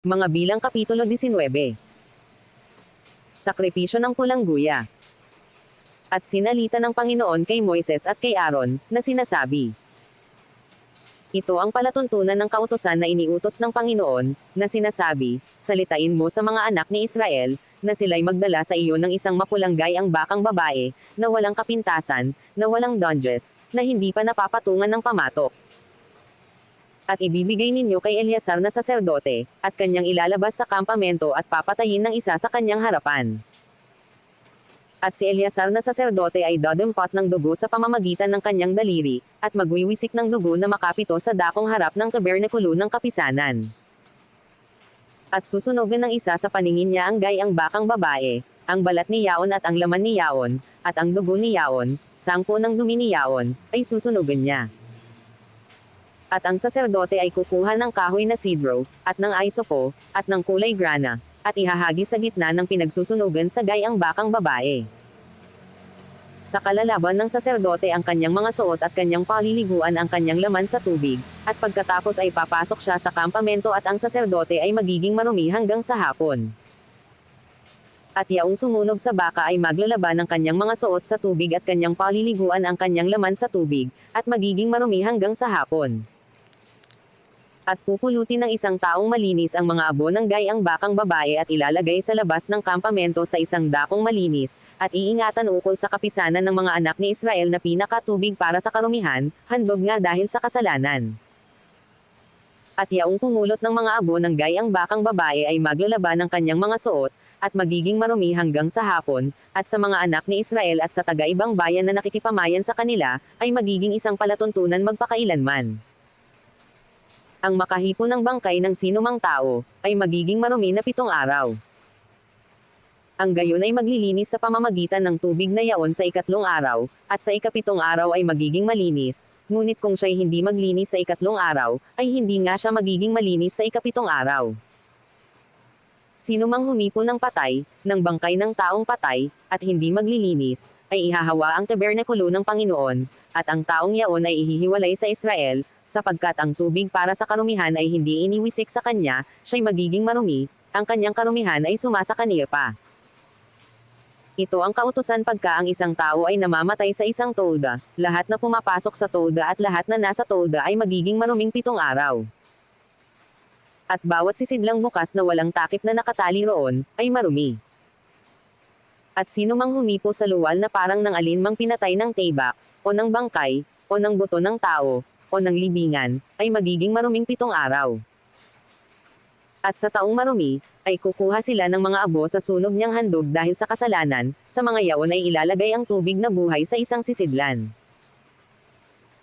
Mga bilang Kapitulo 19. Sakripisyo ng pulang guya. At sinalita ng Panginoon kay Moises at kay Aaron, na sinasabi. Ito ang palatuntunan ng kautusan na iniutos ng Panginoon, na sinasabi, salitain mo sa mga anak ni Israel, na sila'y magdala sa iyo ng isang mapulang gayang bakang babae, na walang kapintasan, na walang donges, na hindi pa napapatungan ng pamatok. At ibibigay ninyo kay Eleazar na saserdote, at kanyang ilalabas sa kampamento at papatayin ng isa sa kanyang harapan. At si Eleazar na saserdote ay dadumpat ng dugo sa pamamagitan ng kanyang daliri, at magwiwisik ng dugo na makapito sa dakong harap ng tabernakulo ng kapisanan. At susunugan ng isa sa paningin niya ang gayang bakang babae, ang balat ni Yaon at ang laman ni Yaon, at ang dugo ni Yaon, sangpo ng dumi ni Yaon, ay susunugan niya. At ang saserdote ay kukuha ng kahoy na sidro, at ng aisopo, at ng kulay grana, at ihahagi sa gitna ng pinagsusunugan sa gayang bakang babae. Sa kalalaban ng saserdote ang kanyang mga suot at kanyang paliliguan ang kanyang laman sa tubig, at pagkatapos ay papasok siya sa kampamento at ang saserdote ay magiging marumi hanggang sa hapon. At yaong sumunog sa baka ay maglalaban ng kanyang mga suot sa tubig at kanyang paliliguan ang kanyang laman sa tubig, at magiging marumi hanggang sa hapon. At pupulutin ng isang taong malinis ang mga abo ng gayang bakang babae at ilalagay sa labas ng kampamento sa isang dakong malinis, at iingatan ukol sa kapisanan ng mga anak ni Israel na pinakatubig para sa karumihan, handog nga dahil sa kasalanan. At yaong pumulot ng mga abo ng gayang bakang babae ay maglalaban ng kanyang mga suot, at magiging marumi hanggang sa hapon, at sa mga anak ni Israel at sa taga-ibang bayan na nakikipamayan sa kanila, ay magiging isang palatuntunan magpakailanman. Ang makahipo ng bangkay ng sinumang tao, ay magiging marumi na 7 araw. Ang gayon ay maglilinis sa pamamagitan ng tubig na yaon sa 3 araw, at sa 7 araw ay magiging malinis, ngunit kung siya'y hindi maglinis sa 3 araw, ay hindi nga siya magiging malinis sa 7 araw. Sinumang humipo ng patay, ng bangkay ng taong patay, at hindi maglilinis, ay ihahawa ang tabernakulo ng Panginoon, at ang taong yaon ay ihihiwalay sa Israel, sapagkat ang tubig para sa karumihan ay hindi iniwisik sa kanya, siya'y magiging marumi, ang kanyang karumihan ay sumasa kaniya pa. Ito ang kautusan pagka ang isang tao ay namamatay sa isang tolda, lahat na pumapasok sa tolda at lahat na nasa tolda ay magiging maruming 7 araw. At bawat sisidlang bukas na walang takip na nakatali roon, ay marumi. At sino mang humipo sa luwal na parang ng alinmang pinatay ng tibak, o ng bangkay, o ng buto ng tao, o ng libingan, ay magiging maruming 7 araw. At sa taong marumi, ay kukuha sila ng mga abo sa sunog niyang handog dahil sa kasalanan, sa mga yaon ay ilalagay ang tubig na buhay sa isang sisidlan.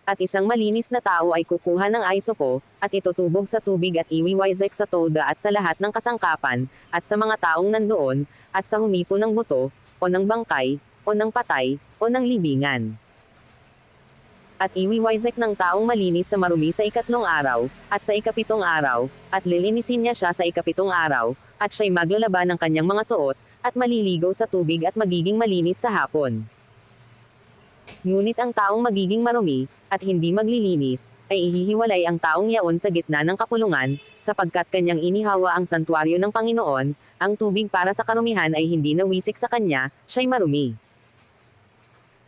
At isang malinis na tao ay kukuha ng aisopo, at itutubog sa tubig at iwiwisik sa tolda at sa lahat ng kasangkapan, at sa mga taong nandoon, at sa humipo ng buto, o ng bangkay, o ng patay, o ng libingan. At iwiwisik ng taong malinis sa marumi sa 3 araw, at sa 7 araw, at lilinisin niya siya sa 7 araw, at siya'y maglalaban ng kanyang mga suot, at maliligaw sa tubig at magiging malinis sa hapon. Ngunit ang taong magiging marumi, at hindi maglilinis, ay ihihiwalay ang taong yaon sa gitna ng kapulungan, sapagkat kanyang inihawa ang santuaryo ng Panginoon, ang tubig para sa karumihan ay hindi nawisik sa kanya, siya'y marumi.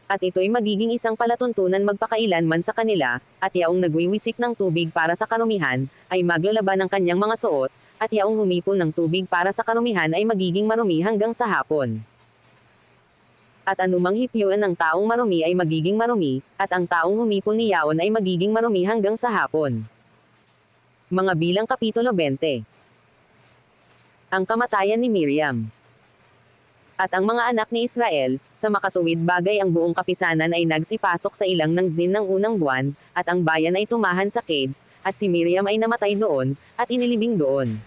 At ito'y magiging isang palatuntunan magpakailanman sa kanila, at yaong nagwiwisik ng tubig para sa karumihan, ay maglalaban ng kanyang mga suot, at yaong humipon ng tubig para sa karumihan ay magiging marumi hanggang sa hapon. At anumang hipyuan ng taong marumi ay magiging marumi, at ang taong humipon ni yaon ay magiging marumi hanggang sa hapon. Mga bilang Kapitulo 20. Ang kamatayan ni Miriam. At ang mga anak ni Israel, sa makatuwid bagay ang buong kapisanan ay nagsipasok sa ilang ng Zin ng unang buwan, at ang bayan ay tumahan sa Kades, at si Miriam ay namatay doon, at inilibing doon.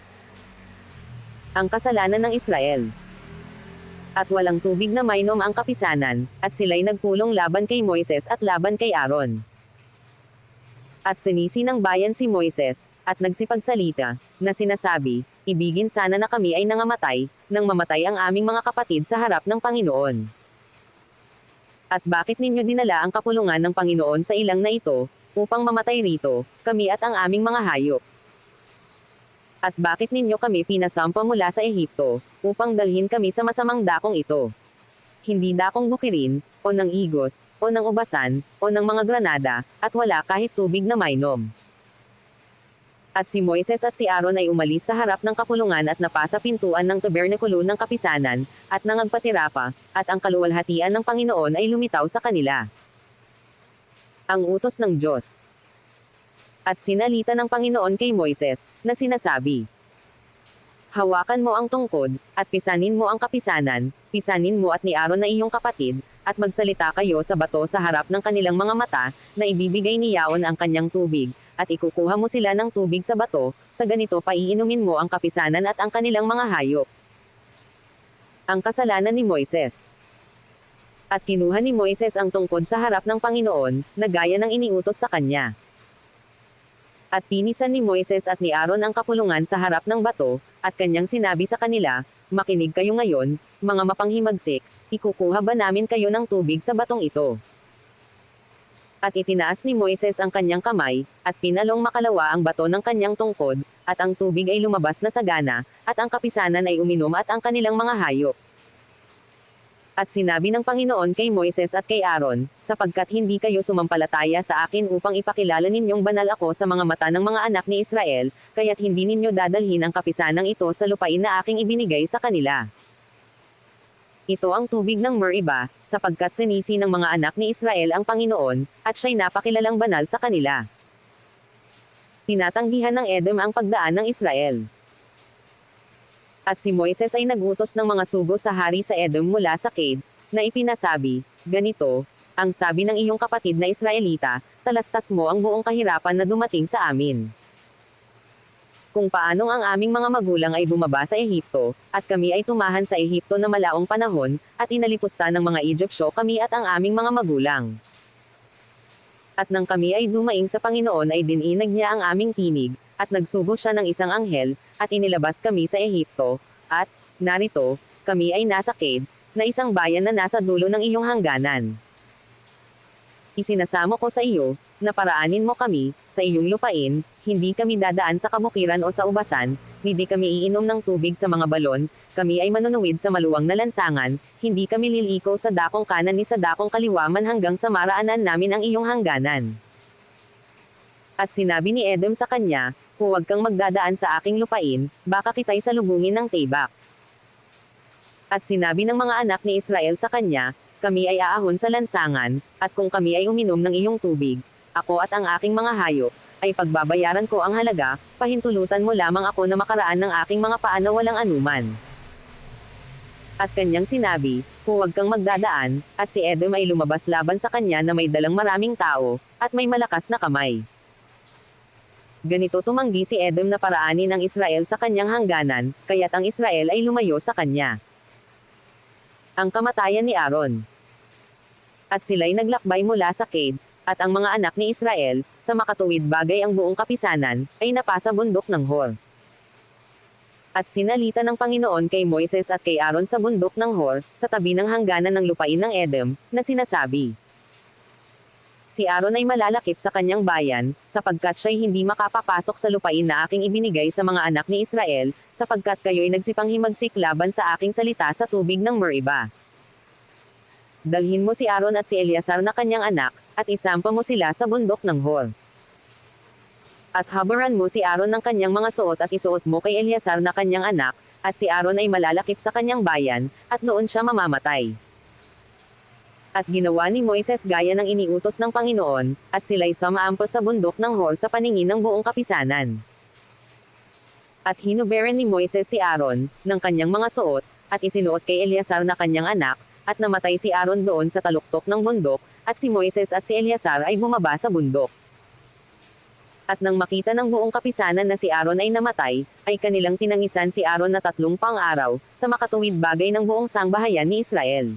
Ang kasalanan ng Israel. At walang tubig na mainom ang kapisanan, at sila'y nagpulong laban kay Moises at laban kay Aaron. At sinisi ng bayan si Moises, at nagsipagsalita, na sinasabi, ibigin sana na kami ay nangamatay, nang mamatay ang aming mga kapatid sa harap ng Panginoon. At bakit ninyo dinala ang kapulungan ng Panginoon sa ilang na ito, upang mamatay rito, kami at ang aming mga hayop? At bakit ninyo kami pinasampa mula sa Ehipto, upang dalhin kami sa masamang dakong ito? Hindi dakong bukirin, o ng igos, o ng ubasan, o ng mga granada, at wala kahit tubig na mainom. At si Moises at si Aaron ay umalis sa harap ng kapulungan at napasa pintuan ng tabernakulo ng kapisanan, at nangagpatira pa, at ang kaluwalhatian ng Panginoon ay lumitaw sa kanila. Ang utos ng Diyos. At sinalita ng Panginoon kay Moises, na sinasabi, hawakan mo ang tungkod, at pisanin mo ang kapisanan, pisanin mo at ni Aaron na iyong kapatid, at magsalita kayo sa bato sa harap ng kanilang mga mata, na ibibigay ni Yaon ang kanyang tubig, at ikukuha mo sila ng tubig sa bato, sa ganito paiinumin mo ang kapisanan at ang kanilang mga hayop. Ang kasalanan ni Moises. At kinuha ni Moises ang tungkod sa harap ng Panginoon, na gaya ng iniutos sa kanya. At pinisan ni Moises at ni Aaron ang kapulungan sa harap ng bato, at kanyang sinabi sa kanila, makinig kayo ngayon, mga mapanghimagsik, ikukuha ba namin kayo ng tubig sa batong ito? At itinaas ni Moises ang kanyang kamay, at pinalong makalawa ang bato ng kanyang tungkod, at ang tubig ay lumabas na sagana, at ang kapisanan ay uminom at ang kanilang mga hayop. At sinabi ng Panginoon kay Moises at kay Aaron, sapagkat hindi kayo sumampalataya sa akin upang ipakilala ninyong banal ako sa mga mata ng mga anak ni Israel, kaya't hindi ninyo dadalhin ang kapisanang ito sa lupain na aking ibinigay sa kanila. Ito ang tubig ng Meriba, sapagkat sinisi ng mga anak ni Israel ang Panginoon, at siya'y napakilalang banal sa kanila. Tinatanggihan ng Edom ang pagdaan ng Israel. At si Moises ay nagutos ng mga sugo sa hari sa Edom mula sa Cades, na ipinasabi, ganito, ang sabi ng iyong kapatid na Israelita, talastas mo ang buong kahirapan na dumating sa amin. Kung paanong ang aming mga magulang ay bumaba sa Ehipto, at kami ay tumahan sa Ehipto na malaong panahon, at inalipusta ng mga Egyptyo kami at ang aming mga magulang. At nang kami ay dumaing sa Panginoon ay dininag niya ang aming tinig, at nagsugo siya ng isang anghel, at inilabas kami sa Ehipto, at, narito, kami ay nasa Cades, na isang bayan na nasa dulo ng iyong hangganan. Isinasamo ko sa iyo, na paraanin mo kami, sa iyong lupain, hindi kami dadaan sa kabukiran o sa ubasan, hindi kami iinom ng tubig sa mga balon, kami ay manunuwid sa maluwang na lansangan, hindi kami liliko sa dakong kanan ni sa dakong kaliwa man hanggang sa maraanan namin ang iyong hangganan. At sinabi ni Edom sa kanya, huwag kang magdadaan sa aking lupain, baka kita'y salubungin ng tibak. At sinabi ng mga anak ni Israel sa kanya, kami ay aahon sa lansangan, at kung kami ay uminom ng iyong tubig, ako at ang aking mga hayop, ay pagbabayaran ko ang halaga, pahintulutan mo lamang ako na makaraan ng aking mga paa na walang anuman. At kanyang sinabi, huwag kang magdadaan, at si Edom ay lumabas laban sa kanya na may dalang maraming tao, at may malakas na kamay. Ganito tumanggi si Edom na paraanin ng Israel sa kanyang hangganan, kaya't ang Israel ay lumayo sa kanya. Ang kamatayan ni Aaron. At sila'y naglakbay mula sa Cades, at ang mga anak ni Israel, sa makatuwid bagay ang buong kapisanan, ay napasa bundok ng Hor. At sinalita ng Panginoon kay Moises at kay Aaron sa bundok ng Hor, sa tabi ng hangganan ng lupain ng Edom, na sinasabi, si Aaron ay malalakip sa kanyang bayan, sapagkat siya'y hindi makapapasok sa lupain na aking ibinigay sa mga anak ni Israel, sapagkat kayo'y nagsipanghimagsik laban sa aking salita sa tubig ng Meriba. Dalhin mo si Aaron at si Eleazar na kanyang anak, at isampa mo sila sa bundok ng Hor. At habaran mo si Aaron ng kanyang mga suot at isuot mo kay Eleazar na kanyang anak, at si Aaron ay malalakip sa kanyang bayan, at noon siya mamamatay. At ginawa ni Moises gaya ng iniutos ng Panginoon, at sila'y samaampo sa bundok ng Hor sa paningin ng buong kapisanan. At hinuberan ni Moises si Aaron, ng kanyang mga suot, at isinuot kay Eleazar na kanyang anak, at namatay si Aaron doon sa taluktok ng bundok, at si Moises at si Eleazar ay bumaba sa bundok. At nang makita ng buong kapisanan na si Aaron ay namatay, ay kanilang tinangisan si Aaron na 3 pang araw, sa makatuwid bagay ng buong sangbahayan ni Israel.